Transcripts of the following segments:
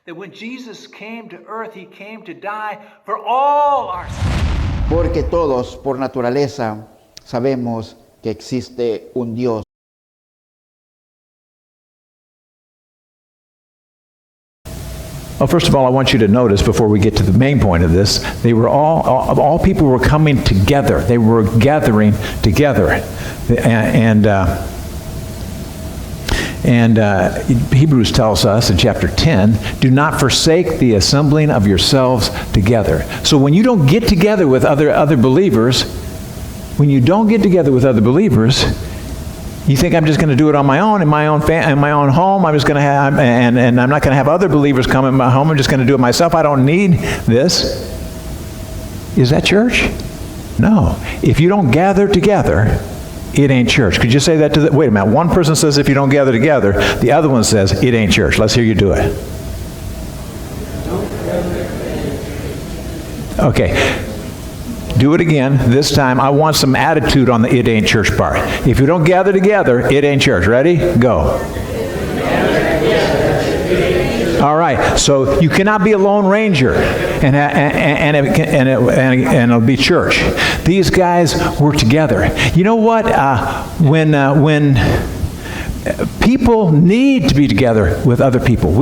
That when Jesus came to earth, He came to die for all our sins. Porque todos, por naturaleza, sabemos que existe un Dios. Well, first of all, I want you to notice before we get to the main point of this, they were all people were coming together. They were gathering together. And Hebrews tells us in chapter 10, do not forsake the assembling of yourselves together. So when you don't get together with other believers, you think I'm just going to do it on my own, in my own home. I'm just going to have, and I'm not going to have other believers come in my home. I'm just going to do it myself. I don't need this. Is that church? No. If you don't gather together, it ain't church. Could you say that to the, wait a minute. One person says if you don't gather together, the other one says it ain't church. Let's hear you do it. Okay. Do it again. This time, I want some attitude on the it ain't church part. If you don't gather together, it ain't church. Ready? Go. All right. So you cannot be a lone ranger and it'll be church. These guys were together. You know what? When people need to be together with other people,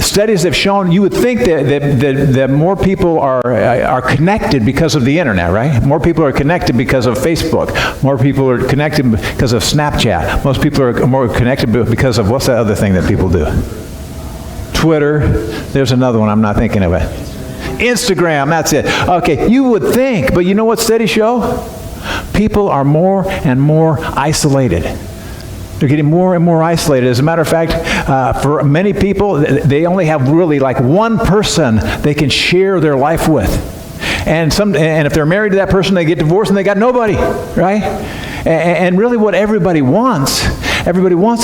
studies have shown, you would think that more people are connected because of the internet, right? More people are connected because of Facebook. More people are connected because of Snapchat. Most people are more connected because of, what's that other thing that people do? Twitter. There's another one, I'm not thinking of it. Instagram, that's it. Okay, you would think, but you know what studies show? People are more and more isolated. They're getting more and more isolated. As a matter of fact, for many people, they only have really like one person they can share their life with. And if they're married to that person, they get divorced and they got nobody, right? And really what everybody wants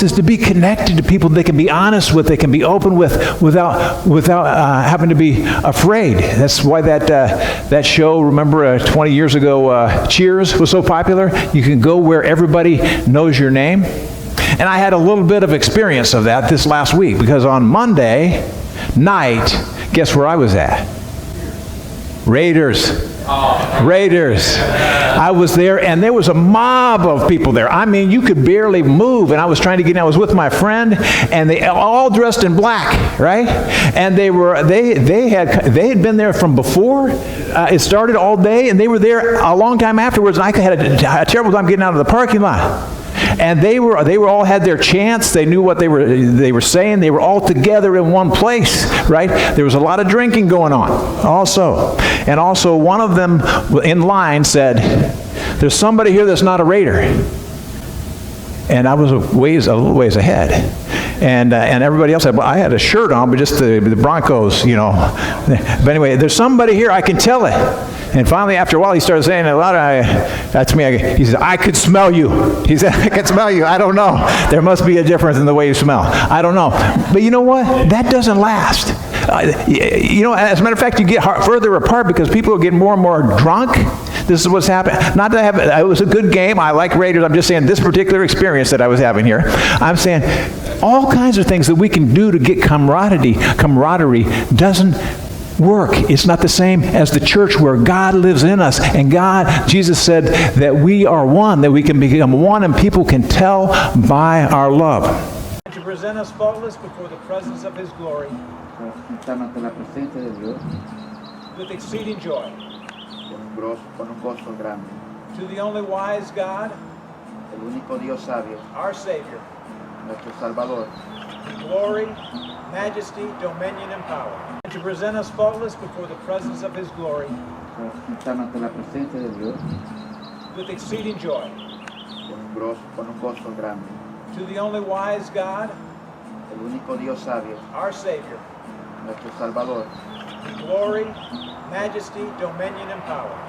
is to be connected to people they can be honest with, they can be open with, without having to be afraid. That's why that show, remember 20 years ago, Cheers was so popular? You can go where everybody knows your name. And I had a little bit of experience of that this last week, because on Monday night, guess where I was at? Raiders. I was there, and there was a mob of people there. I mean, you could barely move, and I was trying to get in. I was with my friend, and they all dressed in black, right? And they had been there from before. It started all day, and they were there a long time afterwards, and I had a terrible time getting out of the parking lot. And they all had their chants. They knew what they were saying. They were all together in one place, right? There was a lot of drinking going on also. And also one of them in line said, there's somebody here that's not a Raider. And I was a little ways ahead. And everybody else said, well, I had a shirt on, but just the Broncos, you know. But anyway, there's somebody here, I can tell it. And finally, after a while, he started saying a lot to me. He said, I could smell you. He said, I could smell you. I don't know. There must be a difference in the way you smell. I don't know. But you know what? That doesn't last. You know, as a matter of fact, you get further apart because people are getting more and more drunk. This is what's happening. Not to have, it was a good game. I like Raiders. I'm just saying this particular experience that I was having here. I'm saying all kinds of things that we can do to get camaraderie doesn't work. It's not the same as the church where God lives in us. And Jesus said that we are one, that we can become one, and people can tell by our love. And to present us faultless before the presence of His glory with exceeding joy. To the only wise God, El único Dios sabio, our Savior, nuestro Salvador, glory, majesty, dominion, and power. And to present us faultless before the presence of His glory with exceeding joy. Con un gozo grande. To the only wise God, El único Dios sabio, our Savior, nuestro Salvador, glory, majesty, dominion, and power.